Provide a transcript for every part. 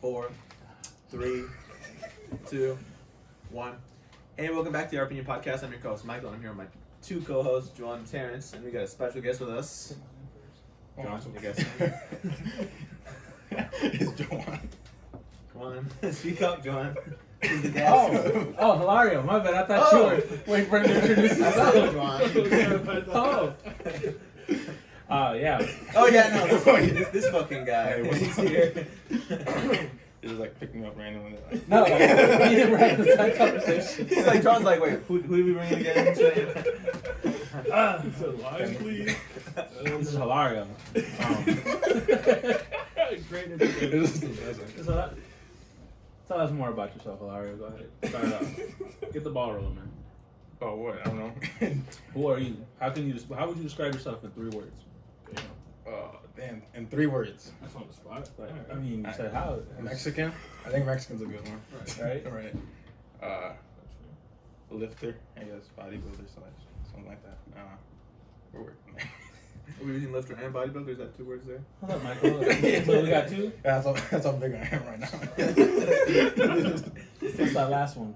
4, 3, 2, 1. Hey, welcome back to the Our Opinion Podcast. I'm your co-host Michael. I'm here with my two co-hosts, Joan and Terrence, and we got a special guest with us. Joan, you guess. It's Joan. Come on, speak up, Joan. Who's the guest? Oh, Hilario. My bad. I thought you were waiting for him to introduce himself. Yeah. Oh yeah, no, this fucking guy. He's here. He's just like picking me up randomly. Like, No, we never had this type of conversation. He's like, John's like, wait, who did we bring again? So live, please. This is Hilario. Great introduction. So tell us more about yourself, Hilario. Go ahead. Start it off. Get the ball rolling, man. oh, what? I don't know. Who are you? How would you describe yourself in 3 words? Damn. In 3 words. That's on the spot. Like, I mean, you said how? Mexican? I think Mexican's a good one. Right? Right. Lifter, I guess. Bodybuilder, something like that. We're working. Are we using lifter and bodybuilder? Is that 2 words there? Hold up, Michael. So we got 2? That's how big I am right now. What's that last one?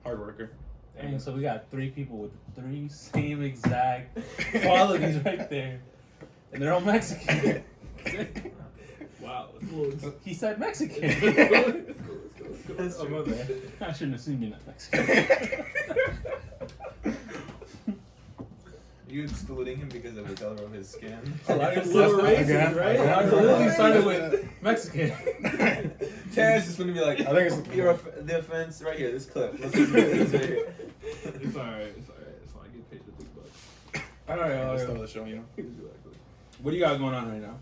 Hard worker. Dang, so we got 3 people with 3 same exact qualities right there. And they're all Mexican. Wow. He said Mexican. Let's go. Oh, my bad. I shouldn't assume you're not Mexican. Are you excluding him because of the color of his skin? A lot of little racist, Again? right? I literally started with Mexican. Terrence is gonna be like, I think it's the offense right here. This clip. Let's listen to this right here. It's alright. It's fine. I get paid the big bucks. That's the show, you know. What do you got going on right now?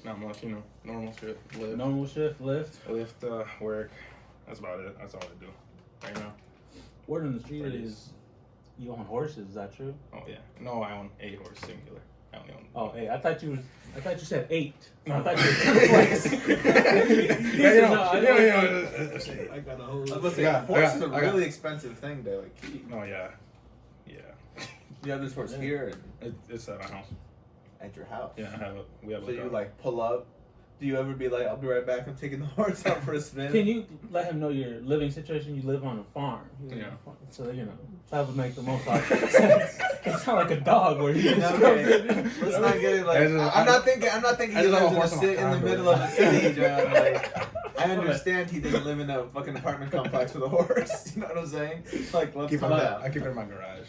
Not much, you know. Normal shit. Live. Normal shift, lift. Lift, work. That's about it. That's all I do right now. Word on the street is you own horses. Is that true? Oh yeah. No, I own a horse singular. I only own. Oh, hey, I thought you said 8. No. I thought you were I got a whole. I was gonna say, Yeah, horse is a I got- really expensive thing to like keep. No, yeah. You have this horse here and It's at my house. at your house. Yeah, we have So you like pull up. Do you ever be like, I'll be right back. I'm taking the horse out for a spin. Can you let him know your living situation? You live on a farm. You live Yeah. on a farm. So, that would make the most logical sense. It's not like a dog where you just Okay. Let's not get it like. I'm not thinking I he just have a lives in a horse on sit my in the condo. middle of a city, John. Like, I understand he doesn't live in a fucking apartment complex with a horse. You know what I'm saying? Like, let's calm down. I keep it in my garage.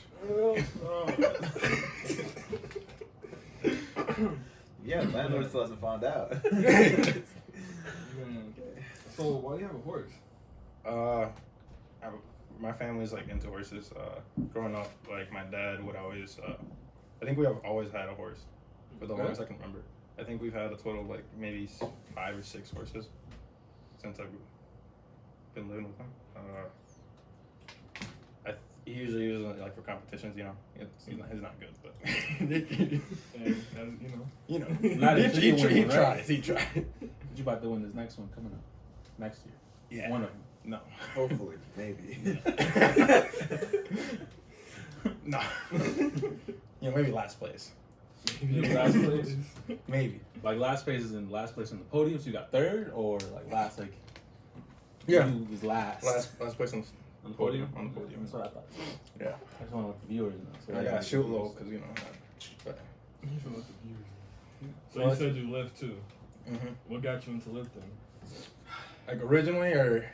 Yeah, landlord still hasn't found out. So why do you have a horse? My family's like into horses. Growing up, like my dad would always. I think we have always had a horse for the longest I can remember. I think we've had a total of like maybe 5 or 6 horses since I've been living with them. He usually uses it like for competitions, you know. He's not good, but you know. Not if you win, He right? tries. He tried. You about to win this next one coming up next year. Yeah. One of them. No. Hopefully, maybe. No. You know, maybe last place. Maybe last place. Maybe. Like last place is in last place on the podium, so you got 3rd, or like last like Yeah. you was last Last place on on the podium. On the podium. That's what I thought. Yeah. I just want to let the viewers know. So I gotta shoot low because you know. But. So you said you lift too. Mm-hmm. What got you into lifting? Like originally, or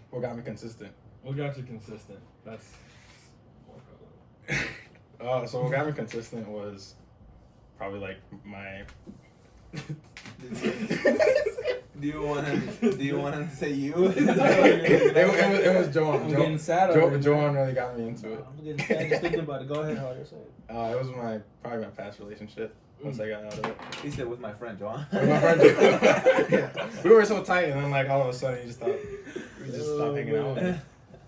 what got me consistent? What got you consistent? That's. So what got me consistent was probably like my. Do you want him to say you? It was Joan. I'm getting sad over it, Joan really got me into it. I'm getting sad just thinking about it. Go ahead, how you say it. It was probably my past relationship. Once I got out of it. He said with my friend John. With my friend Joan. Yeah. We were so tight, and then like all of a sudden, we stopped hanging out. I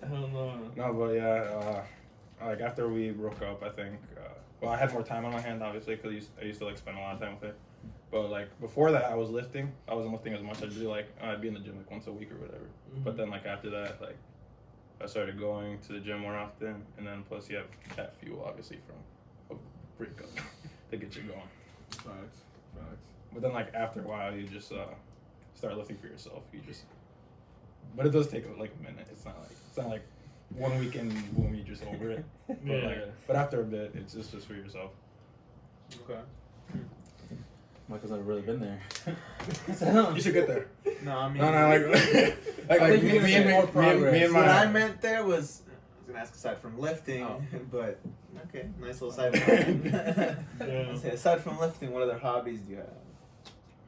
don't know. No, but yeah, like after we broke up, I think. Well, I had more time on my hand, obviously, because I used to like spend a lot of time with her. But like before that, I was lifting. I wasn't lifting as much. I'd be in the gym like once a week or whatever. Mm-hmm. But then like after that, like I started going to the gym more often, and then plus you have that fuel obviously from a breakup to get you going. Facts. But then like after a while, you just start lifting for yourself, you just. But it does take like a minute. It's not like 1 weekend, boom, you're just over it. But after a bit, it's just for yourself. Okay. Michael's never really been there. You should get there. No, I mean. Like me and What my. I meant there was, I was gonna ask aside from lifting, but okay, nice little side. Aside from lifting, what other hobbies do you have?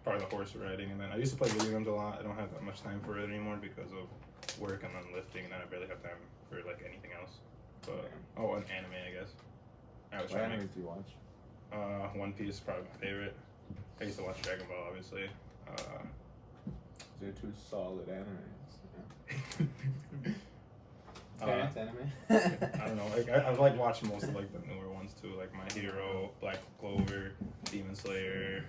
Probably the horse riding, and then I used to play video games a lot. I don't have that much time for it anymore because of work and then lifting, and then I barely have time for like anything else. But and anime, I guess. I was What trying to animes do you watch? make One Piece is probably my favorite. I used to watch Dragon Ball, obviously. They're two solid animes. Uh, Parents anime? I don't know. Like I've like watched most of like the newer ones too, like My Hero, Black Clover, Demon Slayer.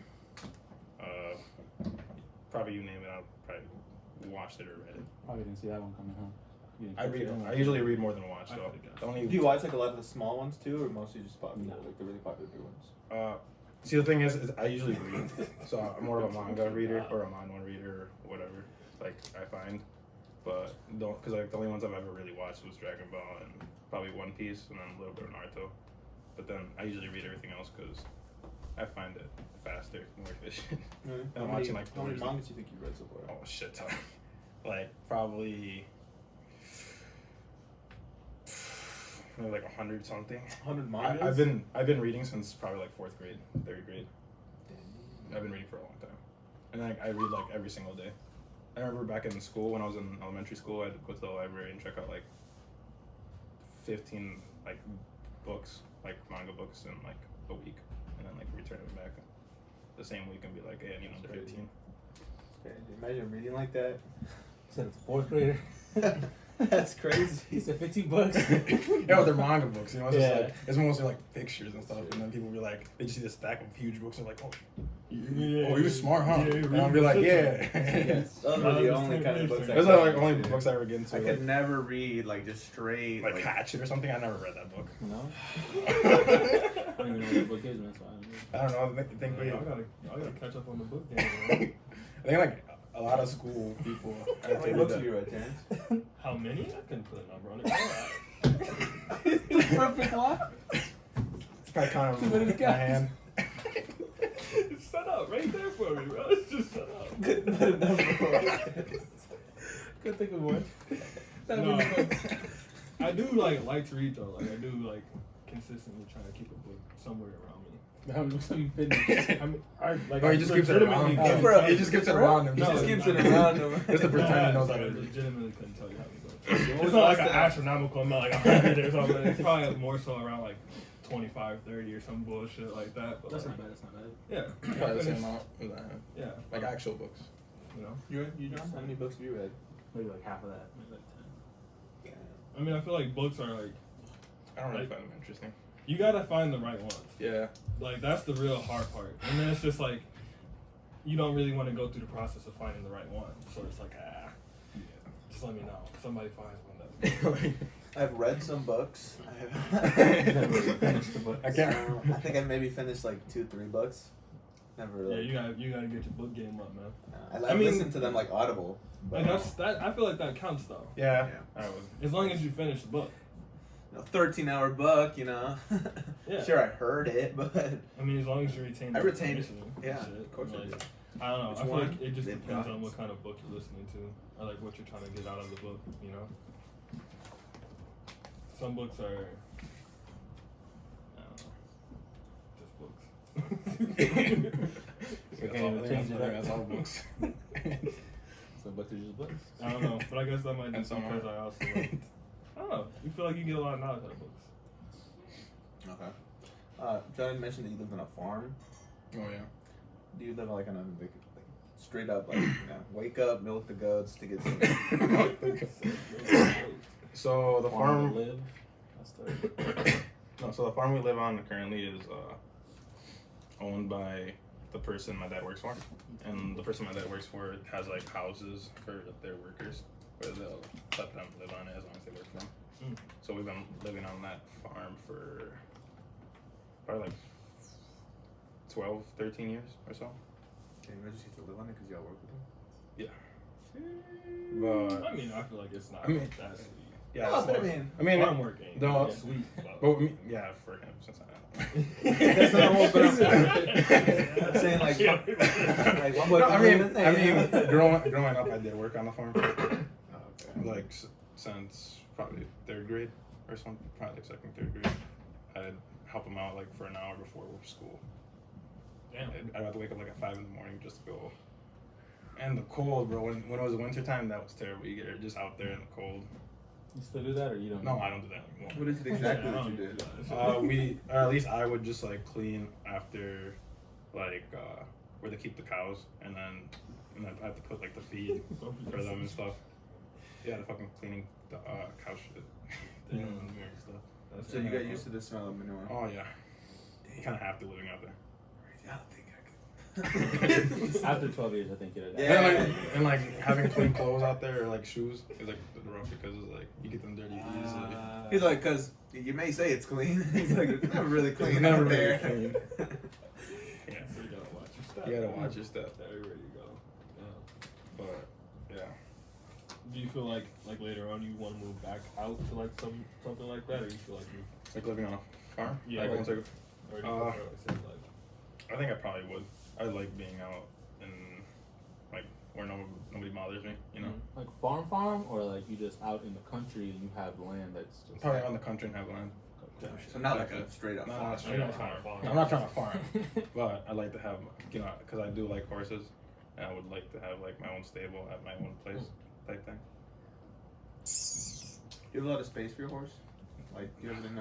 Probably you name it, I'll probably watched it or read it. Probably didn't see that one coming, huh? You didn't I catch read. it? I usually read more than watch, I though. could've guessed. The only. Do you watch like a lot of the small ones too, or mostly just popular, No. like the really popular ones? See, the thing is I usually read, so I'm more of a manga reader or a manhwa reader or whatever. Like I find, but don't because like the only ones I've ever really watched was Dragon Ball and probably One Piece and then a little bit of Naruto. But then I usually read everything else because I find it faster, more efficient. Really? I'm watching like how many 40. mangas do you think you've read so far? Oh shit ton. Like probably maybe like 100 something. 100 mangas? I've been reading since probably like 4th grade, 3rd grade. I've been reading for a long time, and then I read like every single day. I remember back in school when I was in elementary school, I'd go to the library and check out like 15 like books, like manga books in like a week, and then like return them back the same week and be like, hey, I need another 15. Okay, imagine reading like that. He said it's a 4th grader. That's crazy. He said $15. Yeah, but they're manga books, you know. It's Yeah. just like it's mostly like pictures and stuff, and then people be like, they just see this stack of huge books and they're like, oh, oh, you smart, huh? Yeah, And I'll be like, yeah. Yes, those are the only kind of books. Those are like only books I ever get into. I could never read like just straight like Hatchet or something. I never read that book. No? I don't even know what the book is, man. So I don't know. I think Y'all gotta catch up on the book game, man. I think like a lot of school people. How many books have you read, Terrence? How many? I couldn't put a number on it. Perfect lot. It's probably kind Too many of my guys. hand. It's set up right there for me, bro. It's just set up. Couldn't put a number on it. couldn't think of one. That No. many books. I do like to read though. Like I do like consistently trying to keep a book somewhere around me. How many books have you finished? I mean, I like. No, he I just keeps it around legitimately him. bro. He just keeps it around him. He No, just it's keeps not. it around him. Just to pretend he knows how I to read. legitimately couldn't tell you how many books. When was It's the not like last an time- astronomical amount, like 100 or something. It's probably like more so around like 25, 30 or some bullshit like that. But That's like, not bad. That's not bad. yeah, Probably the I same finished- amount as I have. Yeah, Like actual books. you know. You John? How many books have you read? Maybe like half of that. Maybe like 10. I mean, I feel like books are like I don't really Like- find them interesting. you gotta find the right ones. Yeah. Like that's the real hard part, and then it's just like you don't really want to go through the process of finding the right one. So it's like just let me know. Somebody finds one that. I've read some books. Never finished the book. I can't. I think I maybe finished like 2-3 books. Never. Yeah, Like, you gotta get your book game up, man. I I mean- listened to them like Audible. But, And that. I feel like that counts though, Yeah. Yeah. I was. as long as you finish the book. 13-hour book, you know. Yeah. Sure, I heard it, but I mean, as long as you retain. I the retained it. information and Yeah, shit, of course I like, did. I don't know. Which I feel one? like it just They've depends got on it. what kind of book you're listening to, or like what you're trying to get out of the book. You know, some books are, I don't know, just books. You can't even change it up. That's all books. So books are just books. I don't know, but I guess that might be And some because I also, like, I don't know. You feel like you get a lot of knowledge out of books. okay. John mentioned that you lived on a farm. Oh yeah. Do you live like on a big, like, straight up, like, wake up, milk the goats to get some? So the Farm farm. to live. That's the. No, so the farm we live on currently is owned by the person my dad works for, and the person my dad works for has like houses for their workers, where they'll let them live on it as long as they work for them. Mm. So we've been living on that farm for probably like 12, 13 years or so. Can you just get to live on it because y'all work with them? But I mean, I feel like it's not I mean, that sweet. yeah, Oh, it's but I not- mean, I mean, Farm working. no, It's sweet. but yeah, for him since I That's not what I'm saying. Like, like one boy No, can I live mean, in there. growing up, I did work on the farm, Okay. like since probably third grade or something, probably like second, third grade. I'd help them out like for an hour before school. Damn. I'd have to wake up like at 5 in the morning just to go. And the cold, bro. When it was winter time, that was terrible. You get just out there in the cold. You still do that, or you don't? No, I don't do that anymore. What is it exactly that you did? Or at least I would just like clean after, like where they keep the cows, and then I have to put like the feed for them and stuff. Yeah, the fucking cleaning the cow shit. You know, and weird stuff. So you got used to the smell of manure. Oh yeah, you kind of have to living out there. I don't think I could. After 12 years, I think you're Yeah. And like having clean clothes out there or like shoes is like rough because it's like you get them dirty easily. He's like, cause you may say it's clean. He's like, it's never really clean It's never out really there. clean. Yeah, So you gotta watch your step. you gotta watch your step. Everywhere you go. Yeah. But yeah, Do you feel like later on you want to move back out to like something like that, or you feel like you like living on a farm. Yeah. Like, once I, or do you prefer, like, say, like I think I probably would. I like being out in like where nobody bothers me. You know, like farm, or like you just out in the country and you have land that's just probably out in the country and have land. So not like a straight up. No, farm. not straight You're up not trying to farm. farm. I'm not trying to farm, but I like to have because I do like horses, and I would like to have like my own stable at my own place type thing. You have a lot of space for your horse? Like, do you have it in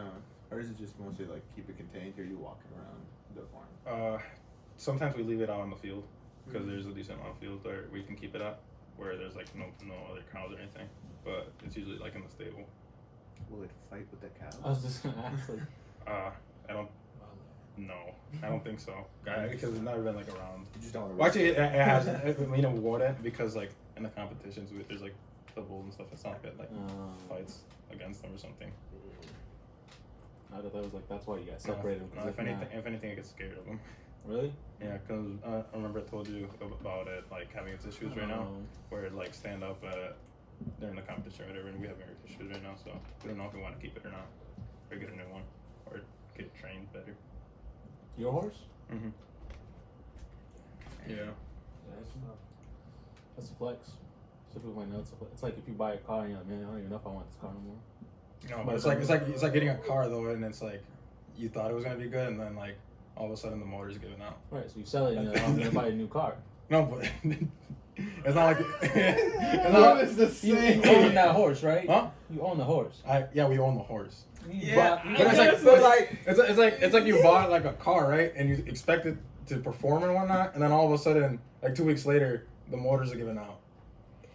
or is it just mostly like keep it contained, or you walking around the farm? Sometimes we leave it out on the field because there's a decent amount of field where we can keep it at, where there's like no other cows or anything. But it's usually like in the stable. Will it fight with the cow? I was just gonna ask, like, I don't. No, I don't think so. Because it's never been like around. You just don't want to. Well, actually, it has. Wouldn't because like in the competitions, there's like the bulls and stuff. It's not good. Like fights against them or something. I thought that was like that's why you got No, separated. no, if anything, I get scared of them. Really? Yeah, because I remember I told you about it, like having its issues right now, where it like stand up during the competition or whatever, and we have issues right now, so we don't know if we want to keep it or not, or get a new one, or get it trained better. Your horse? Mm-hmm. Yeah. That's a flex. Some people might know it's a flex. It's like if you buy a car and you're like, man, I don't even know if I want this car no more. No, but it's like getting a car though, and it's like you thought it was gonna be good, and then like all of a sudden the motor's giving out. Right, so you sell it and you're like, oh, I'm gonna buy a new car. No, but it's not like It's the same. You own that horse, right? Huh? You own the horse. Yeah, we own the horse. Yeah, It's like you bought like a car, right? And you expect it to perform and whatnot, and then all of a sudden, like 2 weeks later, the motors are giving out.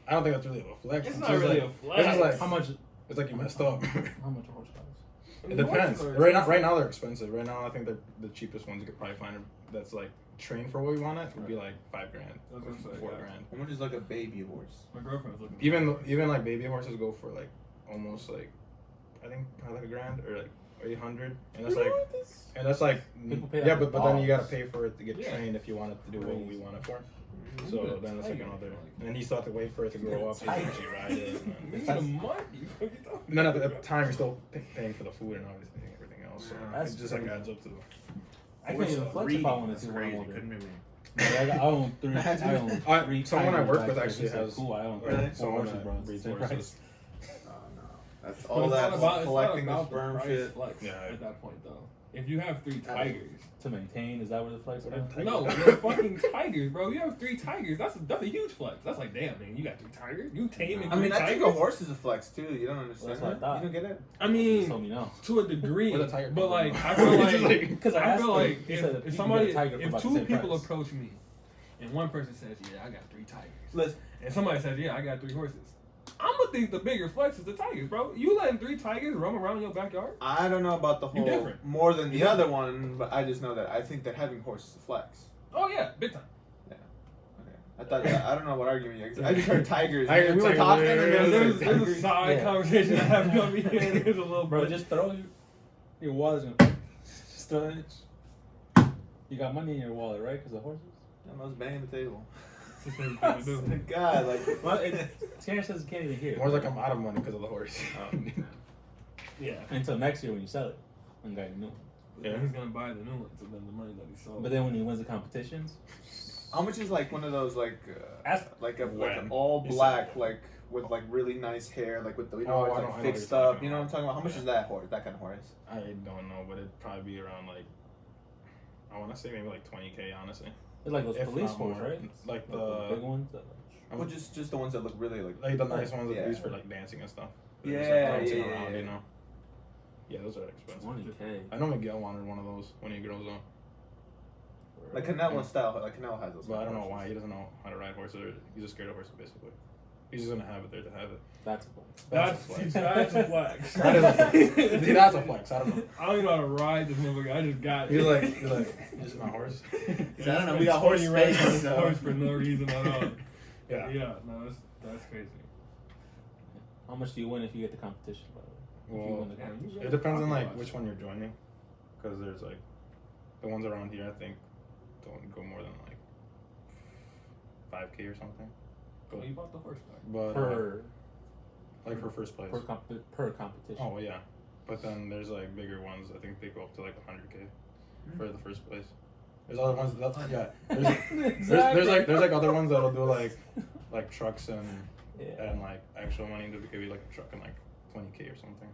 I don't think that's really a flex. It's It's not just really like, a flex. It's just like How much? it's like you messed up. How much a horse costs? It depends. Right now they're expensive. Right now I think the cheapest ones you could probably find that's like trained for what we want it would be like $5,000, I was gonna say, $4,000. How much is like a baby horse? My girlfriend's looking. Even like baby horses go for like almost like I think probably like $1,000 or like 800, and that's like People pay yeah, that but then you gotta dollars. pay for it to get Yeah. trained if you want it to do what we want it for. Yeah. So then it's like another, and then you still have to wait for it to grow up so you can actually ride it. You And need a money. then at the time you're still paying for the food and obviously everything else. So That's it just like crazy. adds up to. I can't even flex if I wanted That's to when I'm crazy. older. Couldn't be me. Like, I own three. I own three. Someone I tigers work back with there. actually He said, has- cool. I own Really? four Someone horses, that bro. It's breeds the same horses. price. Oh no, that's But all it's that not about, collecting it's the not about sperm the price shit. flex Yeah. at that point though. If you have 3 tigers, To maintain, is that where the flex is? Tiger. no, they're fucking tigers, bro. You have 3 tigers. That's a huge flex. That's like, damn, man, you got 3 tigers. You tame and I mean, I tigers. think a horse is a flex too. You don't understand That's what I that? thought. You don't get it? I Just mean, told me no. to a degree, Where's the tiger but come like, from? I feel like, Because I I asked feel him, like he said if you somebody, can get a tiger for if about the 2 same people price. approach me, and one person says, yeah, I got 3 tigers, Listen, and somebody says, yeah, I got 3 horses, I'm gonna think the bigger flex is the tigers, bro. You letting 3 tigers roam around your backyard? I don't know about the You're whole different. more than the other one, but I just know that I think that having horses is a flex. Oh yeah, big time. Okay. I thought I don't know what argument you. I just heard tigers. I heard We were tigers. talking, and Yeah, there was There's a tigers. side Yeah. conversation I have coming in. There's a little Bro, bit. just throw your wallet's gonna just throw it. You got money in your wallet, right? Because of horses. I was banging the table. It's his favorite thing to do. God, like, Well, Terrence says he can't even hear it. More like I'm out of money because of the horse. Yeah. Until next year when you sell it. And got a new one. Yeah, he's gonna buy the new ones and then the money that he sold. But then when he wins the competitions, how much is like one of those like Ask- like an When? all You said black when. like with like really nice hair like with the Oh, it's I like know what fixed you're up. talking You know what I'm about. talking about? How much is that horse? That kind of horse? I don't know, but it'd probably be around like I want to say maybe like 20K, honestly. it's like those If police not horse, more. right? Like the big the ones. That, Well, just the ones that look really like the nice ones that Yeah. they use for like dancing and stuff. Yeah, They're just, like, yeah, bouncing yeah, around, yeah. you know. Yeah, those are expensive. 20K. I know Miguel wanted one of those when he grows up, like Canelo style. Like Canelo has those. but I don't know horses. why. He doesn't know how to ride horses. Or he's just scared of horses, basically. He's just gonna have it there to have it. That's a flex. That's a flex. That is a flex. See, that's a flex. I don't know. I don't even know how to ride this motherfucker. I just got it. He's like, this is my horse. I don't know. We got horse rides space. on this So. horse for no reason at all. Yeah. Yeah, no, that's crazy. How much do you win if you get the competition, by the way? If you Well, win the competition. it depends on like which one you're joining, because there's like the ones around here. I think don't go more than like 5K or something. Oh, you bought the horse back. But Per like for first place. per competition. Oh yeah, but then there's like bigger ones. I think they go up to like 100K for the first place. There's other ones that yeah. There's like other ones that'll do like trucks and like actual money to give you like a truck and like 20K or something.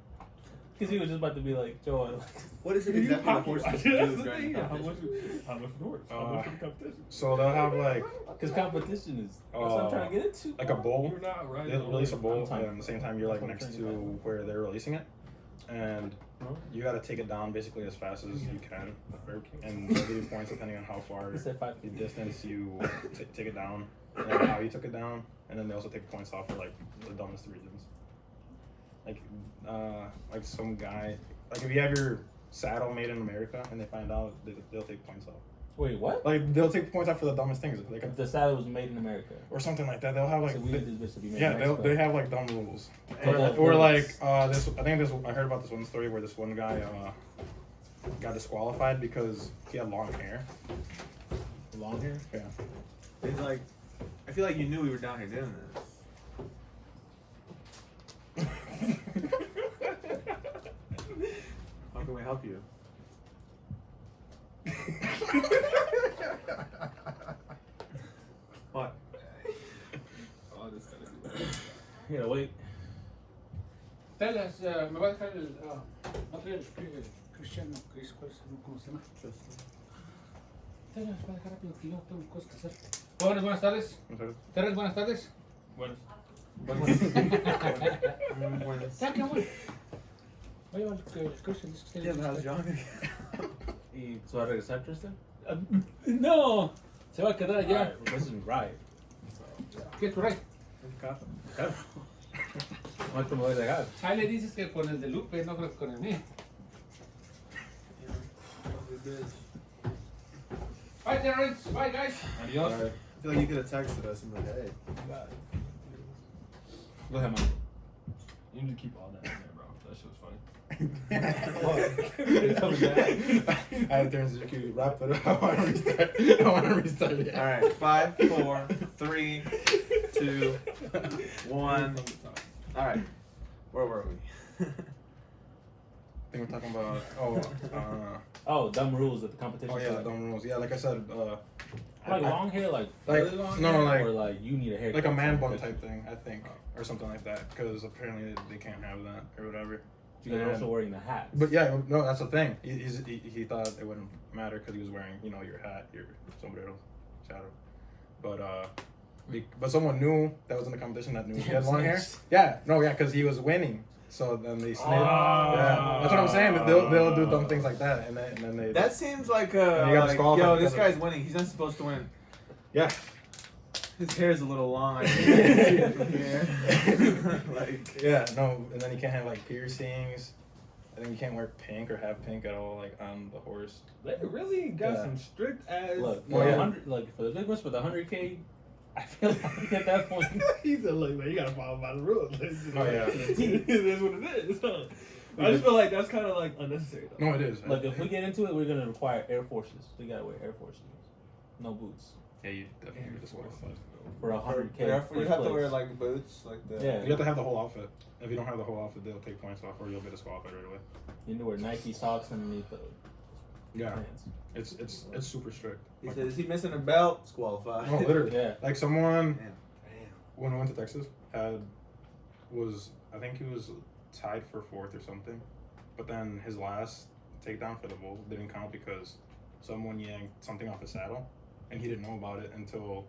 Because he was just about to be like, Joe, like, What is it You exactly the pocket horse watch. supposed to do That's the during thing. the How much? competition? How much for the horse? How much for the competition? So they'll have like because competition is that's what I'm trying to get into. a bull. You're not right. They'll release a bull, I'm and at the same time you're like next to where they're releasing it, and you got to take it down basically as fast as you can, and they'll give you points depending on how far He said 5. the distance you take it down, and then how you took it down, and then they also take points off for like the dumbest reasons. Like some guy, like if you have your saddle made in America and they find out, they'll take points off. Wait, what? Like they'll take points off for the dumbest things, like If the saddle was made in America. or something like that. They'll have like So we need this bitch to be made yeah, in they Mexico. have like dumb rules. Or- Or like this. I think this. I heard about this one story where this one guy got disqualified because he had long hair. long hair. Yeah. It's like, I feel like you knew we were down here doing this. How can we help you? What? Oh, this gotta be bad. Yeah, wait. Tell us, me va a dejar el material cristiano, Chris, ¿cómo se llama? Tell us, va a dejar rápido que yo tengo cosas que hacer. Jóvenes, buenas tardes. Terrence, buenas tardes. Buenas. Ya, qué bueno. Voy a llevar el Christian, dice que Yeah, está how's John? ¿Y tú vas a regresar, Tristan? No, se va a quedar allá. Alright, this is right. ¿Qué es tu rey? ¿Cuánto me voy a dejar? Ahí le dices que con el de Lupe, no creo que con el mío. Bye, Terrence. Bye, guys. Adios. I feel like you could have texted us and been like, hey. Go ahead, Mike. You need to keep all that in there, bro. That shit was funny. I turns to you. Wrap it up. I want to restart it. All right, 5, 4, 3, 2, 1. All right, where were we? I think we're talking about Oh, dumb rules at the competition. oh yeah, dumb rules. Yeah, like I said, Like long hair, like Like, really long no, hair, like- or like you need a haircut. like a man bun Because type thing, I think, or something like that, because apparently they can't have that or whatever. You guys are also wearing the hats. But yeah, no, that's the thing. He thought it wouldn't matter because he was wearing, you know, your hat, your sombrero, shadow. But someone knew that was in the competition that knew he had long hair. Yeah, no, yeah, because he was winning. So then they snitched. Yeah, that's what I'm saying. They'll do dumb things like that, and then they. That seems like You got like, disqualified yo, because this of- guy's winning. He's not supposed to win. Yeah. His hair's a little long. I can't see it from here. Like, Yeah, no, and then you can't have like piercings. I think you can't wear pink or have pink at all, like on the horse. They really got Yeah. some strict ass. Look, Well, for yeah. 100, like for the big ones for the 100K, I feel like at that point, He said, "Look, man, you gotta follow by the rules." Oh, yeah. It is what it is. Huh? I just feel like that's kind of like unnecessary. Though. No, it is. look, if we get into it, we're gonna require Air Forces. We gotta wear Air Forces, no boots. Yeah, you definitely get disqualified. For 100K. You first have to place. wear like boots, like the. Yeah. You have to have the whole outfit. If you don't have the whole outfit, they'll take points off, or you'll get disqualified right away. You need to wear Nike socks underneath the Yeah, pants. it's super strict. He said, "Is he missing a belt? Disqualified." No, literally. Yeah. Like someone Damn. when I went to Texas I think he was tied for 4th or something, but then his last takedown for the bull didn't count because someone yanked something off his saddle, and he didn't know about it until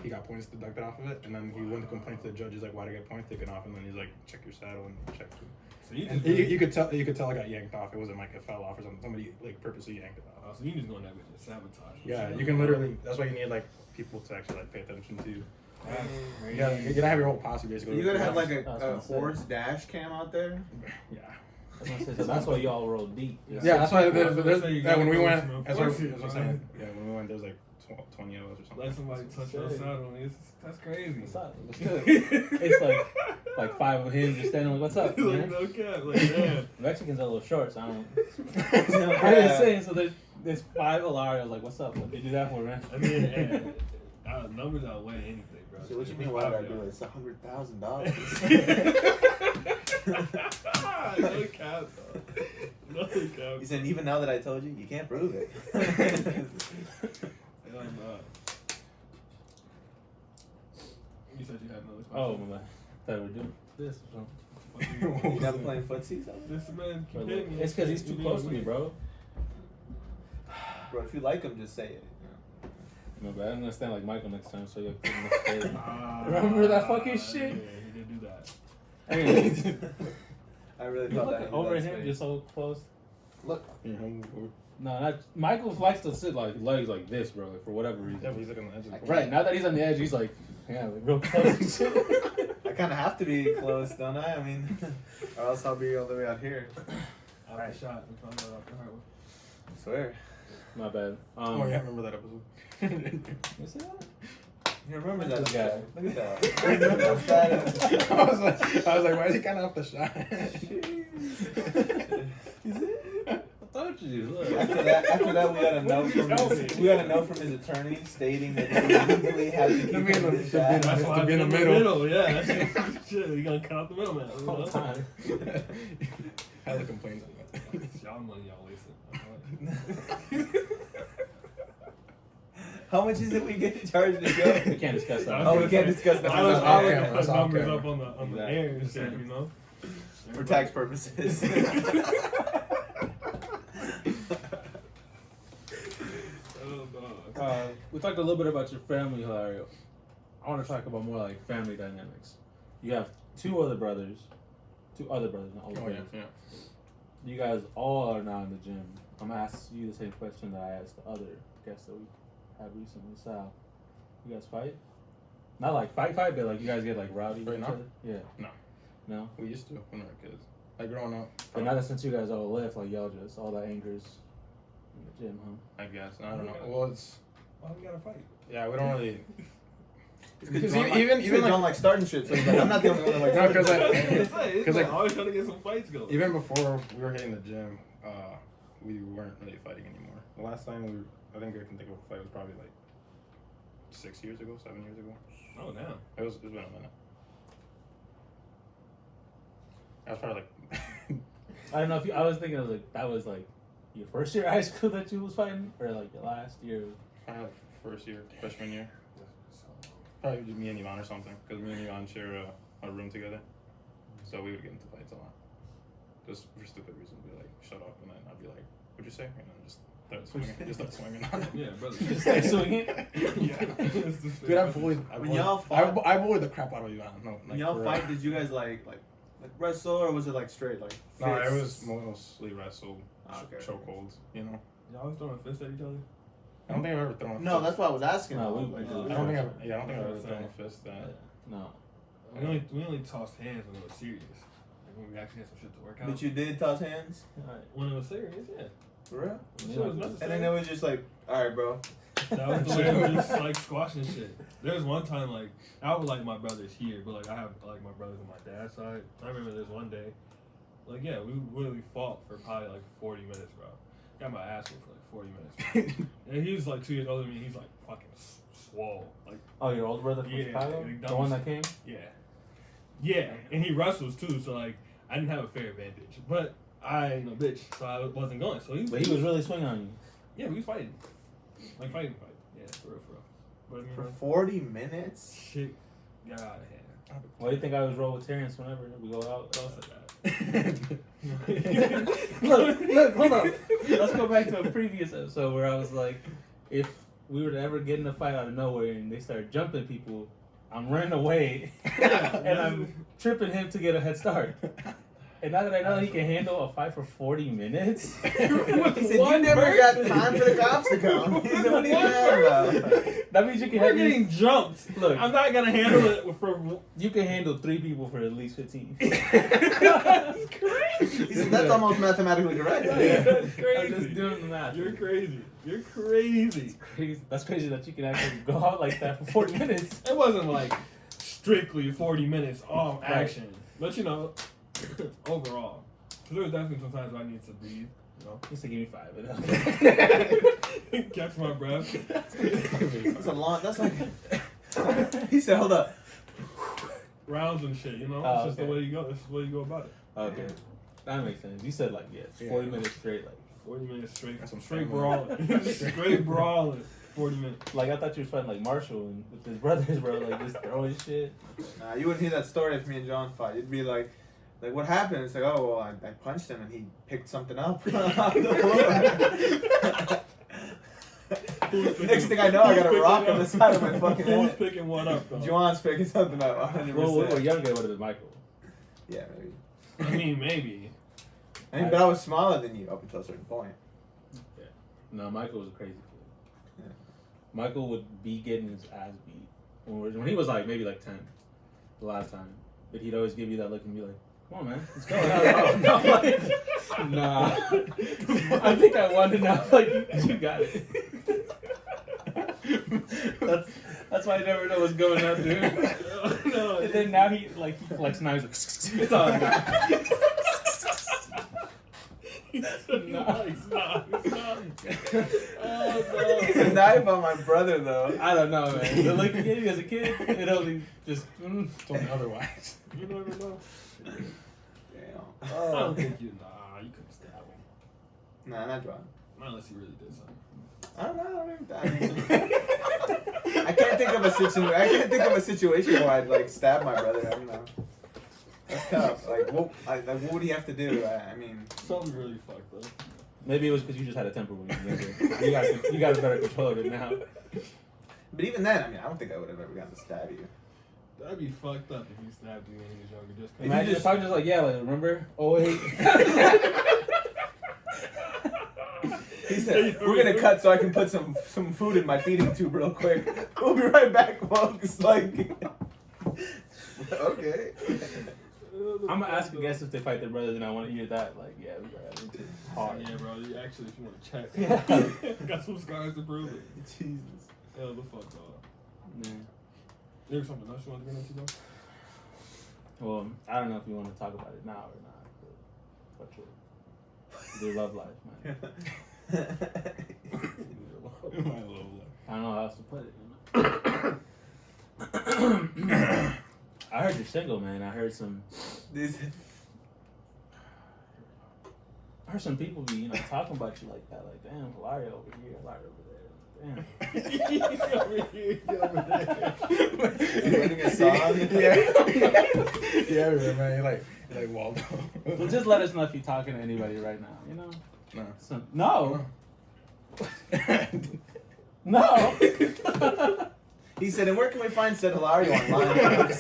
he got points deducted off of it, and then he went to complain to the judge. He's like, "Why did I get points taken off?" And then he's like, "Check your saddle," and he checked it. So you And just you could tell it got yanked off. It wasn't like it fell off or something. Somebody like purposely yanked it off. so you just going there with your sabotage. Yeah, you can literally. That's why you need like people to actually like pay attention to. That's Yeah, you gotta have your whole posse basically. You gotta have like That's a what I'm saying. horse dash cam out there. Yeah. So that's why y'all roll deep. Yeah, that's why I was gonna say you gotta when we go went, with some that's what enforcement, I'm saying. Yeah, when we went, there's like 20 of us or something. Let somebody touch your saddle. That's crazy. What's up? It's like 5 of him just standing like, what's up, like man? no cap. Like man. Mexicans are a little short, so I don't. I'm just saying. So there's 5 Hilarios. Like, what's up? What they do that for, man? I mean, and, numbers outweigh anything, bro. So what you mean? What did I do? It's $100,000. No cap, though. No cap. He said, even now that I told you, you can't prove it. Hell no. You said you had another question. Oh my! Thought we were doing this or something. You never playing footsie? This man keep hitting me. It's because he's too close to me, bro. Bro, if you like him, just say it. No, but I don't understand like Michael next time, so you'll put him upstairs. Remember that fucking shit? Yeah, he did do that. Anyway, I really you felt look that. over at him, just so close. Look. Yeah, No, not Michael likes to sit like legs like this, bro, like, for whatever reason. but he's like on the edge of the Right now that he's on the edge, he's like, yeah, like real close and shit. I kind of have to be close, don't I? I mean, or else I'll be all the way out here. After the shot, we found out after hard one. I swear. My bad. Oh yeah, I remember that episode. You see that? You remember Look that at guy? this Look at that. I was like, why is he kind of off the shot? I told you. Look. After that, we got a note from his attorney stating that he legally had to keep To be in the- his to be in shot. That's why To I be in in the the middle. middle. Yeah, shit. You gonna cut out the middleman. You All know? the time. Hella complaints on that. It's y'all money y'all wasting. How much is it we get charged to go? We can't discuss that. Oh, we can't discuss that. I was off like camera, to that's put off numbers camera. up on the Exactly. air and shit, you know. For tax purposes. Oh, dog. We talked a little bit about your family, Hilario. I want to talk about more like family dynamics. You have two other brothers, not older Oh yeah, brothers. yeah. You guys all are now in the gym. I'm gonna ask you the same question that I asked the other guests that we had recently. Sal, you guys fight? Not like fight, but like you guys get like rowdy with Right each now? other? Yeah. No. No? We used to when we were kids. Like growing up. But now that since you guys all left, like y'all just, all that anger's in the gym, huh? I guess. I don't know. Well, it's Why we gotta fight? yeah. We don't really. Because even John like starting shit, so he's like, I'm not the only one that like. No, 'cause It's like, Cause like- always trying to get some fights going. Even before we were hitting the gym, we weren't really fighting anymore. The last time I think I can think of a fight was probably like 6 years ago, 7 years ago. Oh damn. It's been a minute. I was probably like, I don't know if you, I was thinking of like, that was like your first year of high school that you was fighting? Or like your last year? kind of first year, freshman year. Probably just me and Ivan or something, because me and Ivan share a room together. So we would get into fights a lot. Just for stupid reasons. Be like, shut up, and then I'd be like, what'd you say? And then just start swinging on him. Yeah, brother. Just start swinging? Yeah. Dude, When y'all fought- I bullied the crap out of Ivan. No, like, When y'all for fight, did you guys like wrestle, or was it like straight like? No, it fists? was mostly wrestle, Okay. chokeholds, you know. Y'all always throwing fists at each other? I don't think I've ever thrown a No, fist. that's why I was asking. No, though. we- Like, we- I don't think I've ever thrown a fist at. No. We only tossed hands when it was serious. Like when we actually had some shit to work out. But you did toss hands, When it was serious, yeah. for real? Shit was necessary. And then it was just like, all right, bro. That was the way we just like squashing shit. There was one time like I would like my brothers here, but like I have like my brothers on my dad's side. I remember there's one day, like yeah, we really fought for probably like 40 minutes, bro. Got my ass whooped for like 40 minutes. Bro. And he was like 2 years older than me. He's like fucking swole. Like, Oh, your older brother from Yeah, Chicago? like, The one that came? yeah, and he wrestles too. So like, I didn't have a fair advantage, but I ain't no bitch, so I wasn't going. So But he was really swinging on you. Yeah, we was fighting, like fighting. Yeah, for real. But I mean, For like, 40 minutes? shit got out of hand. Why do you think I was roll with Terrence whenever we go out? Don't say that. Look, hold up. Let's go back to a previous episode where I was like, if we were to ever get in a fight out of nowhere and they start jumping people, I'm running away and I'm tripping him to get a head start. And now that I know he can handle a fight for 40 minutes, He said, you never got time for the cops to come. He said, what are you mad about? that means you can We're have getting jumped. Look, I'm not gonna handle it for. you can handle 3 people for at least 15. That's crazy. He said, that's almost mathematically correct. Yeah, that's I'm crazy. just doing the math. You're crazy. You're crazy. Crazy. That's crazy that you can actually go out like that for 40 minutes. It wasn't like strictly 40 minutes of Right. action, but you know, overall, because there was definitely some times where I need to breathe. You know, Just to give me 5 of them. catch my breath. That's a long, that's like, he said, hold up. Rounds and shit. You know, Oh, it's just okay. the way you go. It's the way you go about it. Okay. That makes sense. You said like, 40 Yeah. minutes straight. 40 minutes straight. That's some Straight stamina. brawling. Straight brawling. 40 minutes. Like I thought you was fighting like Marshall and with his brothers, bro. Like just throwing shit. Nah, you wouldn't hear that story if me and John fought. You'd be like, what happened? It's like, oh, well, I punched him and he picked something up off the floor. Next thing I know, I got a rock on the side of my fucking Who's head. picking one up, though? John's picking something up, 100%. Well, we were younger, it would have been Michael. Yeah, maybe. I mean, maybe. I mean, but I was smaller than you up until a certain point. No, Michael was a crazy kid. Yeah. Michael would be getting his ass beat when he was like maybe like 10, the last time. But he'd always give you that look and be like, "Come on, man, let's go." No, like, nah. I think I won it now. Like you got it. That's why I never know what's going on, dude. No, And then now he flexes now. He's like, "Oh, no." No, it's not. He's a knife on my brother, though. I don't know, man. The look he gave you as a kid, it only just Told me otherwise. You never know. Damn. I don't think you. Nah, you couldn't stab him. Nah, not John. Not unless he really did something. I don't know. I can't think of a situation. I can't think of a situation where I'd like stab my brother. I don't know. That's tough. Like, what would he have to do? I mean, Something really fucked up. Maybe it was because you just had a temper when you were younger. You got a better control of it now. but even then, I mean, I don't think I would have ever gotten to stab you. That'd be fucked up if he stabbed you when he was younger. Just If you Imagine just- if I was just like, yeah, like, remember? Oh, wait. He said, "We're gonna cut so I can put some food in my feeding tube real quick. We'll be right back, folks." Like, okay. I'm gonna ask a guess if they fight their brothers, and I want to hear that. Like, yeah, we got into hard. Yeah, bro. You actually, if you want to check, Yeah. got some scars to prove it. Jesus. Hell the fuck off. Man. There's something else you want to get into, though? Well, I don't know if you want to talk about it now or not, but your love life, man. My little I don't know how else to put it. You know? I heard you're single, man. I heard some people be, talking about you like that. Like, damn, Hilario over here, Hilario over there. Damn. Writing a song. Yeah, everywhere, man. You're like Waldo. Well, just let us know if you're talking to anybody right now, No. No. No. He said, "And where can we find said Hilario online?"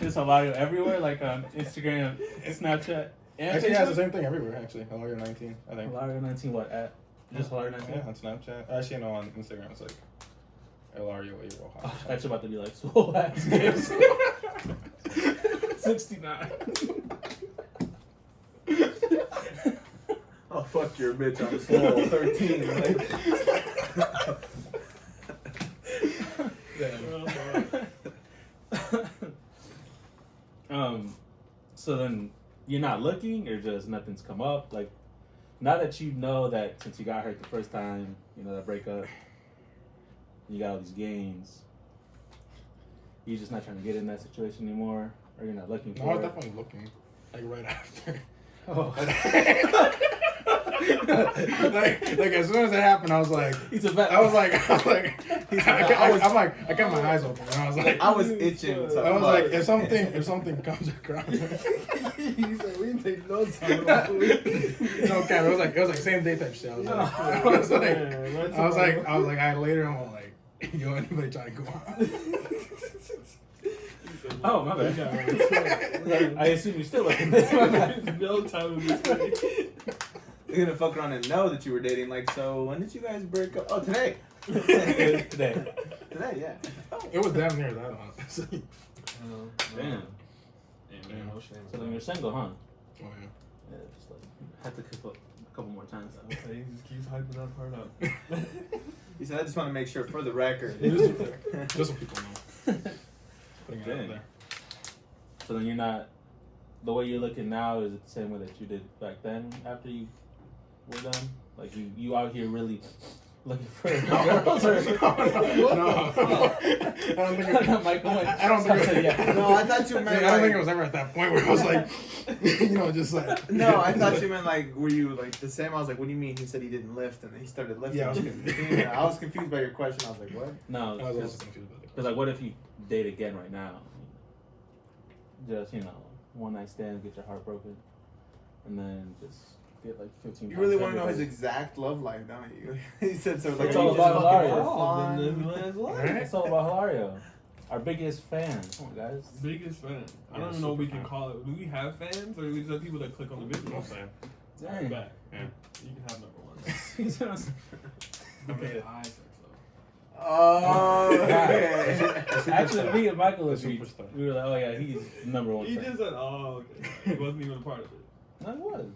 Is Hilario everywhere, like on Instagram, Snapchat, and Actually, it has the Facebook? same thing everywhere, actually. Hilario 19, I think. Hilario 19, what, at? Just Hilario 19? Yeah, on Snapchat. Actually, no, on Instagram, it's like Hilario A. Oh, Rojas. that's about to be like, swole ass games. 69. Oh, fuck your bitch, I'm full. 13. Like. So then you're not looking, or just nothing's come up? Like, now that you know that since you got hurt the first time, that breakup, You got all these gains. You're just not trying to get in that situation anymore, or you're not looking No, I for was it. definitely looking, like right after. Oh. like as soon as it happened, I was like, He's a vet. I was like, I got my eyes open, and I was like, I was itching. So I was like, if something comes across, He's like, we didn't take no time about food. no cap, it was like same day type shit. I was like, I later on like, yo, anybody trying to go out? Oh, my bad. Yeah, I assume you're still looking this. My bad. no time in this way. You're gonna fuck around and know that you were dating. Like, so when did you guys break up? Oh, today. Today. Today, yeah. It was damn near that, honestly. Damn. Yeah, man, no shame. So then you're single, huh? Oh yeah. Yeah, just like had to cook up a couple more times. Okay, he just keeps hyping that part up. He said, I just want to make sure for the record. Just so people know. Putting it out Dang. there. So then you're not. The way you're looking now is it the same way that you did back then after you were done? Like you out here really looking for girls or No. I don't think Michael went. I don't think it, yeah. No, I thought you meant I don't think it was ever at that point where I was like, just like. No, I thought you meant like, were you like the same? I was like, what do you mean? He said he didn't lift, and then he started lifting. Yeah, I was Yeah, I was confused by your question. I was like, what? No, I was also because confused about it. like, what if you date again right now? Just one night stand, get your heart broken, and then just get like 15. You really pounds want to know his every day. exact love life, don't you? He said so. Like, It's are all you about just fucking Hilario. for fun? It's all about Hilario, our biggest fan. Come on, guys. Biggest fan. I Yeah, don't even know what we super can fan. call it. Do we have fans, or are we just have people that click on the video? No fan. Dang. Back. Yeah. You can have number one. Okay. Okay, I said so. Oh, okay. Actually, me and Michael The agreed. superstar. We were like, oh yeah, he's number one. He fan. just said, "Oh, okay." He wasn't even a part of it. No, it was.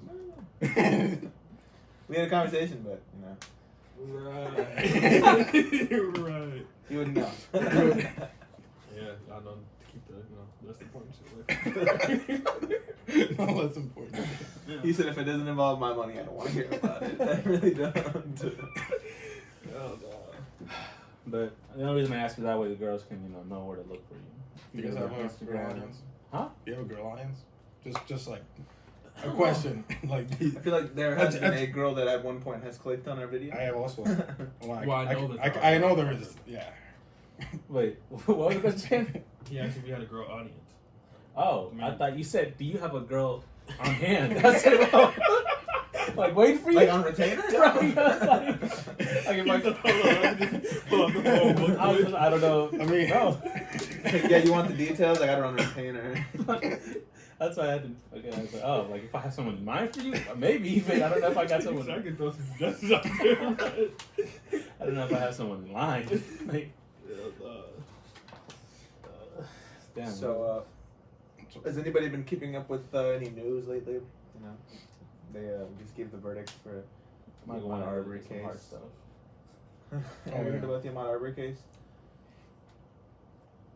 We had a conversation, but Right. You're right. you wouldn't know. Yeah, I don't keep the that's important shit. No, that's important. He said, if it doesn't involve my money, I don't want to hear about it. I really don't. Oh god. But the only reason I ask is that way the girls can know where to look for you. You guys have a girl Instagram. audience? Huh? Do you have a girl audience? Just like a question. Like I feel like there has been a girl that at one point has clicked on our video. I have also. Well, Well, I know that. I know there is. Yeah. Wait, what was the question? He asked if we had a girl audience. Oh, I I mean- thought you said, do you have a girl on hand? That's it. Oh. Like, waiting for you? Like on retainer? Right, like if I could Pull up the phone. I don't know. I mean, no. Yeah, you want the details? I got her on retainer. That's why I had to. Okay, I was like, oh, like if I have someone in mind for you, maybe. But I don't know if I got someone. I can throw some suggestions out there. I don't know if I have someone in line. Like, damn. So, has anybody been keeping up with any news lately? You know, they just gave the verdict for Michael the Ahmad Ahmaud Arbery some hard case. stuff. Have you heard about the Ahmaud Arbery case?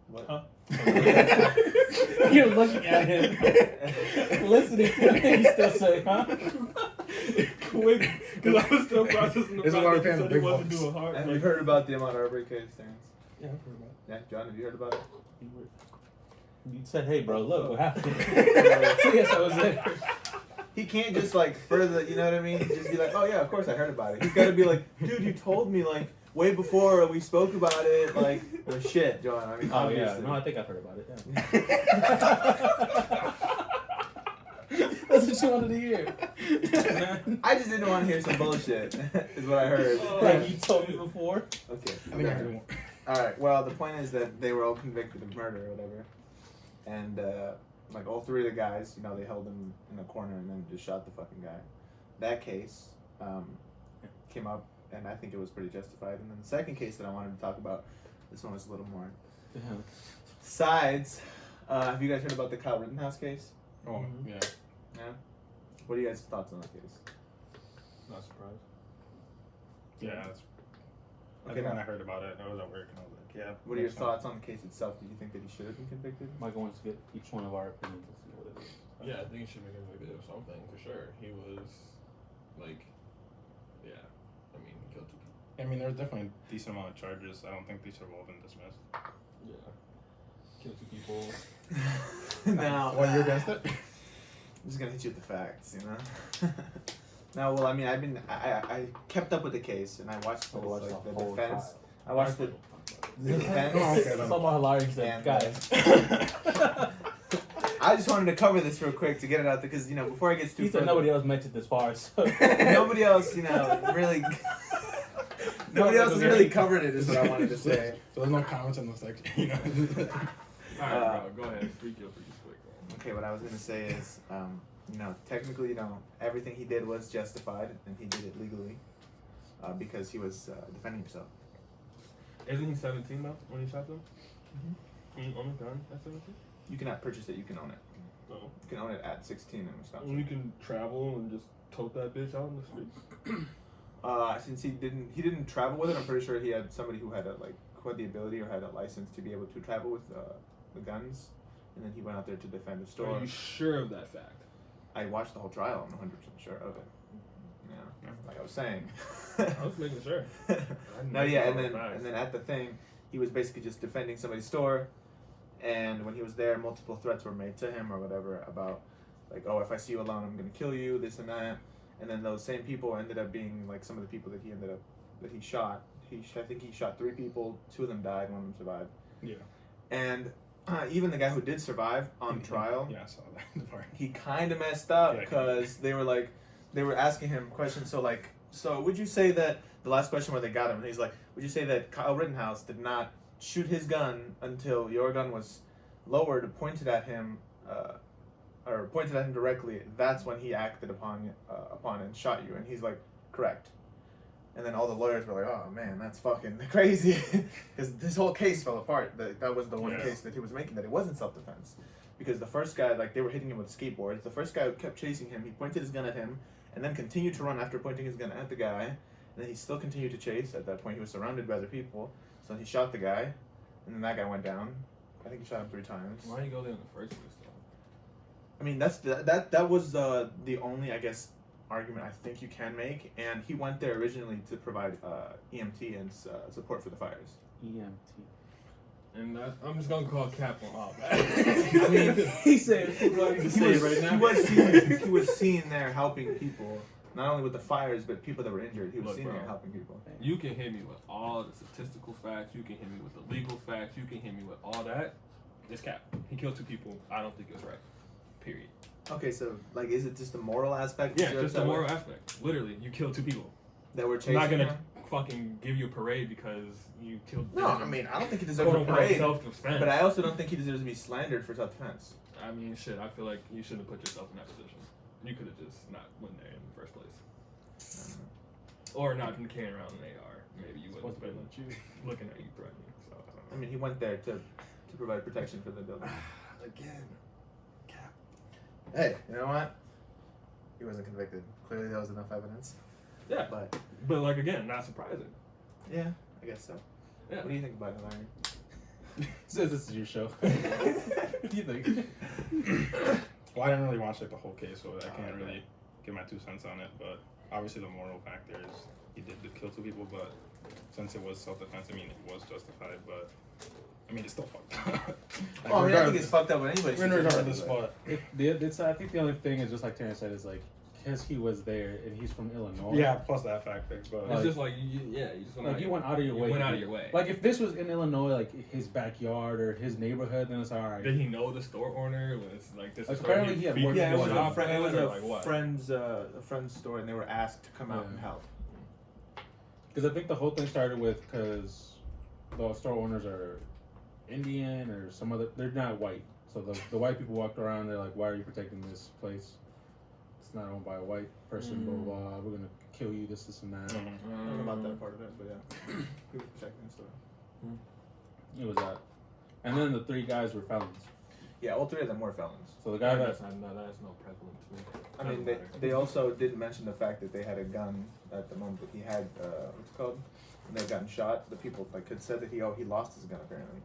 What? Huh? You're looking at him, listening to him, and you still say, huh? Quick, because I was still processing the This is fact why we're that you paying said the he big wasn't bucks. doing hard. Have you heard about the Ahmaud Arbery case, Terrence? Yeah, I've heard about it. Yeah, John, have you heard about it? You said, hey, bro, look what happened. Yes, I was there. He can't just like further, you know what I mean? Just be like, oh yeah, of course I heard about it. He's got to be like, dude, you told me like way before we spoke about it. Like, well, shit, John. I mean, Oh, yeah. obviously. No, I think I've heard about it. Yeah. That's what you wanted to hear. I just didn't want to hear some bullshit. Is what I heard. Like you told me before. Okay. I think I heard one. All right. Well, the point is that they were all convicted of murder or whatever, and like all three of the guys, you know, they held him in a corner and then just shot the fucking guy. That case came up, and I think it was pretty justified. And then the second case that I wanted to talk about, this one was a little more sides. Have you guys heard about the Kyle Rittenhouse case? Oh, yeah. Yeah. What are you guys' thoughts on that case? Not surprised. Yeah, that's. I Okay, think when now- I heard about it, I was at work and I was like, yeah. What are your makes sense. thoughts on the case itself? Do you think that he should have been convicted? Michael wants to get each one of our opinions and see what it is. Yeah, I think he should be convicted of something for sure. He was like, yeah, I mean, he killed two people. I mean, there's definitely a decent amount of charges. I don't think they should have all been dismissed. Yeah. Kill 2 people. Now, Well, you're against it? I'm just gonna hit you with the facts, you know. No, well, I mean, I kept up with the case and I watched I watched like, the the whole defense. trial. I watched the defense. Oh, okay, then. Someone Hilario said, And, guys. I just wanted to cover this real quick to get it out there because before I get too He said further, nobody else mentioned this far, so. nobody else, really. Nobody else has really covered it, is what I wanted to say. So there's no comments in the section, you know. Alright, bro, go ahead. Speak your piece quick, bro. Okay, what I was gonna say is, technically, everything he did was justified, and he did it legally, because he was defending himself. Isn't he 17 now when he shot them? Mhm. Can you own a gun at 17? You cannot purchase it; you can own it. No. You can own it at 16 in Wisconsin. You can travel and just tote that bitch out in the street. Since he didn't travel with it, I'm pretty sure he had somebody who had who had the ability or had a license to be able to travel with the guns, and then he went out there to defend the store. Are you sure of that fact? I watched the whole trial. I'm 100% sure of it. Yeah, like I was saying. I was making sure. No, yeah, and then at the thing, he was basically just defending somebody's store, and when he was there, multiple threats were made to him or whatever about oh, if I see you alone, I'm gonna kill you, this and that. And then those same people ended up being some of the people that he shot. I think he shot 3 people. 2 of them died. 1 of them survived. Yeah. And even the guy who did survive on trial, Yeah, I saw that part. he kind of messed up Yeah. because they were asking him questions. So would you say that the last question where they got him, and he's like, would you say that Kyle Rittenhouse did not shoot his gun until your gun was lowered, pointed at him directly? That's when he acted upon and shot you. And he's like, correct. And then all the lawyers were like, oh man, that's fucking crazy, because this whole case fell apart. That was the one case that he was making, that it wasn't self-defense, because the first guy, they were hitting him with skateboards. The first guy kept chasing him. He pointed his gun at him, and then continued to run after pointing his gun at the guy. And then he still continued to chase. At that point, he was surrounded by other people. So he shot the guy, and then that guy went down. I think he shot him 3 times. Why did you go there in the first place, though? I mean, that was the only, I guess, argument I think you can make. And he went there originally to provide EMT and support for the fires. EMT. And I'm just gonna call Cap on all I mean, He said, he was seen there helping people, not only with the fires, but people that were injured. He was Look, seen bro. there helping people. You can hit me with all the statistical facts. You can hit me with the legal facts. You can hit me with all that. It's Cap. He killed 2 people. I don't think it's right. Period. Okay, so is it just the moral aspect? Yeah, just the moral aspect. Literally, you killed 2 people. that were I'm chasing not gonna him? fucking give you a parade because you killed. No, I mean, I don't think he deserves a parade, self-defense. but I also don't think he deserves to be slandered for self-defense. I mean, shit. I feel like you shouldn't have put yourself in that position. You could have just not went there in the first place, or not been carrying around an AR. Maybe you wouldn't have been looking at you threatening. So I don't know. I mean, he went there to provide protection for the building. Again, Cap. Hey, you know what? He wasn't convicted. Clearly, there was enough evidence. Yeah, But but like again, not surprising. yeah, I guess so. Yeah. What do you think about it, Larry? Says this is your show. What do you think? Well, I didn't really watch the whole case, so I can't really give my 2 cents on it. But obviously, the moral factor is he did kill 2 people, but since it was self-defense, I mean, it was justified. But I mean, it's still fucked up. Well, I mean, I think it's fucked up when anybody shoots regardless, somebody, but I think the only thing is just like Terrence said is because he was there and he's from Illinois. yeah, plus that factor. But It's just like you just went out you went out of your way. You went out of your way. Like if this was in Illinois, his backyard or his neighborhood, then it's alright. Did he know the store owner? Was like this? Like, is where apparently he had feed worked Yeah, it was people a up, or like what? friend's store, and they were asked to come out and help. Because I think the whole thing started with because the store owners are Indian or some other. They're not white, so the white people walked around. They're like, "Why are you protecting this place? It's not owned by a white person. Blah blah blah. We're gonna kill you. This and that." I don't know about that part of it, but yeah, he was protecting the store. It was that, and then the 3 guys were felons. Yeah, all 3 of them were felons. So the guy that that's no prevalent to me. I mean, they also did mention the fact that they had a gun at the moment that he had, what's it called? When they had gotten shot, the people had said that he lost his gun apparently.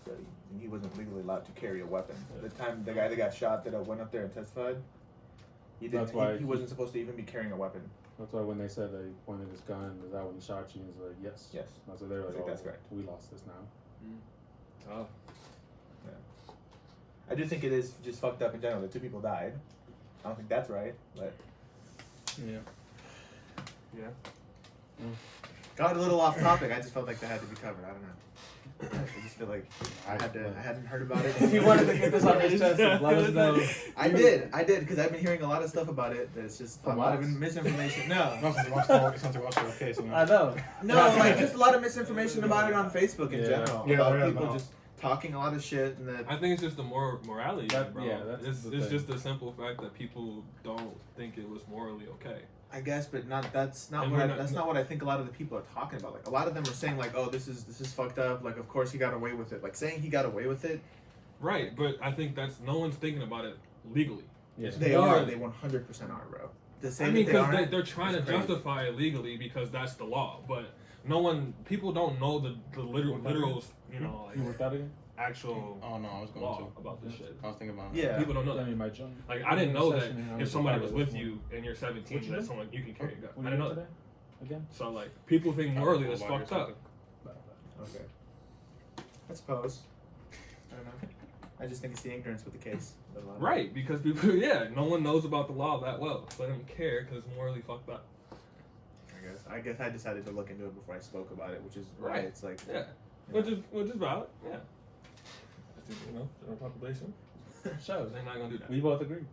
So he wasn't legally allowed to carry a weapon. The time the guy that got shot that went up there and testified, he That's why he wasn't supposed to even be carrying a weapon. That's why when they said they pointed his gun, is that when he shot you? He's like, yes. Yes. That's what they were like, I think oh, that's correct. we lost this now. Tough. I do think it is just fucked up in general that 2 people died. I don't think that's right, but Yeah. Yeah. got a little off topic. I just felt like that had to be covered. I don't know. I just feel like I hadn't heard about it. If you wanted to get this off his chest, let us know. I did, because I've been hearing a lot of stuff about it. That's just a From lot us? of misinformation. No, No, since you watched the case, you know. I know. no, like just a lot of misinformation about it on Facebook in Yeah. general. Yeah, About there is people now. just talking a lot of shit and that. I think it's just the morality, That- bro. yeah, that's it's the it's thing. just the simple fact that people don't think it was morally okay. I guess, but that's not And what we're not- that's not what I think a lot of the people are talking about. Like a lot of them are saying like, oh, this is fucked up. Like of course he got away with it. Like saying he got away with it. Right, but I think that's no one's thinking about it legally. Yeah. They Yeah. are. They 100% are, bro. The I same. mean, they because aren't, they're trying to it's crazy. justify it legally because that's the law, but people don't know the literal, you know, You like worked out again? actual Oh no, I was going law to. about this shit. I was thinking about. Yeah. People don't know I that. mean, my jump. Like I didn't know that Session, and I if was somebody like, was "Oh, with this you and you're 17, What you that do? someone you can carry a gun. What I are you didn't know doing that. today? Again? So like people think morally that's fucked up. Okay. I suppose. I don't know. I just think it's the ignorance with the case. But a lot of- Right, because people, no one knows about the law that well, so they don't care because it's morally fucked up. I guess I decided to look into it before I spoke about it, which is why Right. it's like. Yeah, which is valid. Yeah, you know, general population. Shows. They're not gonna do that. We both agree.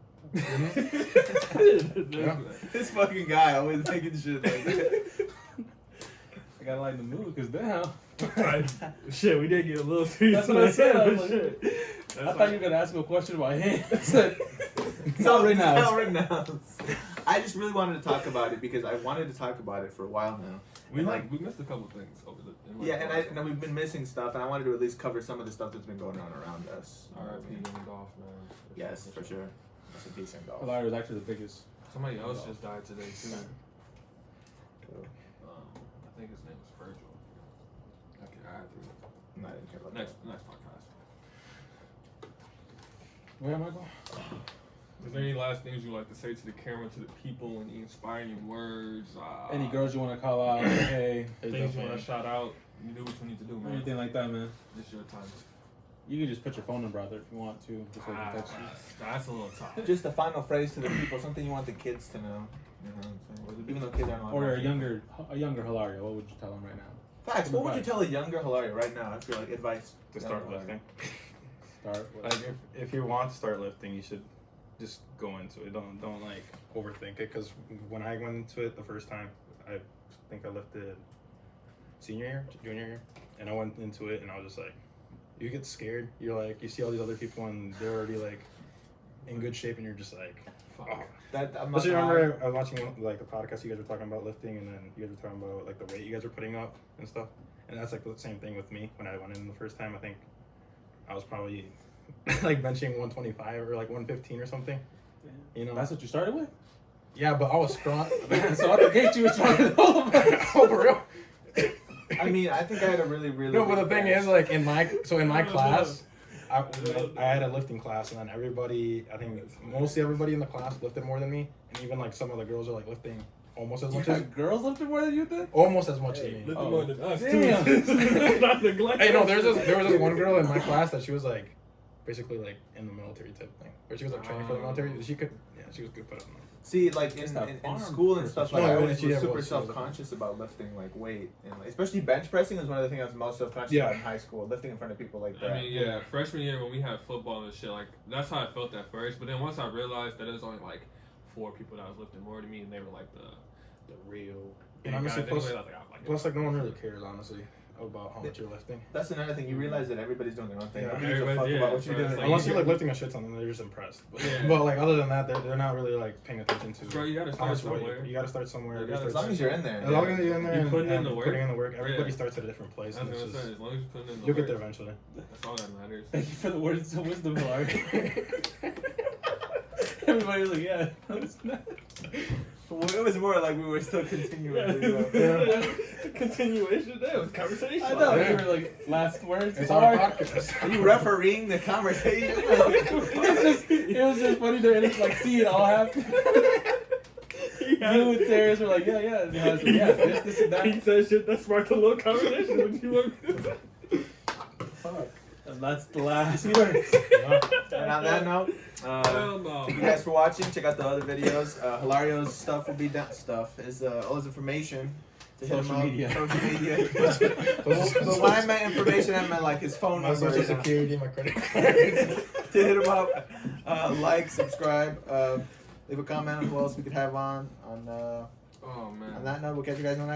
Yeah. This fucking guy always making shit like that. I gotta lighten the mood because damn. Shit, we did get a little serious. That's what I said. I was like, Shit. I thought you were gonna ask me a question about him. I said, So Rittenhouse. Rittenhouse. I just really wanted to talk about it because I wanted to talk about it for a while now. we And, like we missed a couple things over the. Yeah, and we've been missing stuff, and I wanted to at least cover some of the stuff that's been going on around us. R.I.P. and golf, man. Yes, for sure. Rest in peace and golf. Hilario is actually the biggest. Somebody else just died today too. Cool. I think his name was Virgil. Okay, I have to. No, I didn't care about Next podcast. Where am I going? Is there any last things you'd like to say to the camera, to the people, any inspiring words? Any girls you want to call out? Hey, Things you want to shout out? You do what you need to do, man. anything like that, man. It's your time. You can just put your phone number out there if you want to. Just so we can text you. That's a little tough. that. Just a final phrase to the people, something you want the kids to know. You know what I'm saying? Even though kids aren't allowed Or to watch a younger Hilario. What would you tell him right now? Facts. What would you tell a younger Hilario right now? I feel like advice To start lifting. Start with. Like if you want to start lifting, you should just go into it. Don't like overthink it. Because when I went into it the first time, I think I lifted junior year, and I went into it and I was just like, you get scared. You're like, you see all these other people and they're already like in good shape, and you're just like, Fuck. oh. That I'm But not you remember I was watching like the podcast you guys were talking about lifting, and then you guys were talking about like the weight you guys were putting up and stuff. And that's like the same thing with me when I went in the first time. I think I was probably like benching 125 or like 115 or something. You know? That's what you started with? Yeah, but I was strong. So out the gate, you were stronger than all of us. Oh, for real? I mean, I think I had a really No, but the big thing batch. is, like in my class, I had a lifting class, and then everybody, I think mostly everybody in the class lifted more than me, and even like some of the girls are like lifting almost as You much as got girls lifting more than you did? almost as much as me. Look Oh. more than us, Damn. too. Not neglect. Hey, no, there was this one girl in my class that she was like, basically like in the military type thing, where she was like training for the military. She was good put up. See, like It's in that farm school and stuff, like No, I yeah, always yeah, was it super was. self-conscious about lifting like weight, and like, especially bench pressing was one of the things I was most self-conscious Yeah. about in high school. Lifting in front of people like that. I mean, yeah, freshman year when we had football and shit, like that's how I felt at first. But then once I realized that it was only like 4 people that was lifting more than me, and they were like the real. And big honestly, guys. plus- Anyway, I was like, Plus, like no one really cares honestly about how much you're lifting. That's another thing. You realize that everybody's doing their own thing. Yeah. Nobody gives a fuck Everybody's- about yeah, what you're so doing. it's like- Unless you're like lifting a shit ton, then they're just impressed. But, Yeah. but like other than that, they're not really like paying attention to. Bro, you gotta how start much weight somewhere. You gotta start somewhere. You You gotta- As long as you're in there. As long as you're in there You and, putting in and the work? putting in the work, everybody Yeah. starts at a different place. I was And gonna it's say, just, as long as you put in the you'll get work, there eventually. that's all that matters. Thank you for the words of wisdom, Hilario. Everybody was like, yeah. It was more like we were still continuing. Continuation. That was conversation. I know. Yeah. You were like, last words. It's on a podcast. Are you refereeing the conversation? It was just funny to see it all happen. You and Terrence were like, yeah. And I was like, yeah, this and that. He said shit that sparked a little conversation. What you want me to do? Fuck. And that's the last words. And on that note, Hell no. thank you guys for watching. Check out the other videos. Hilario's stuff will be down. All his information. To hit him Social up. media. Social media. But when I meant information, I meant like his phone My number. social security, my credit card. To hit him up, like, subscribe, leave a comment on who else we could have on. Oh man. On that note, we'll catch you guys on the next.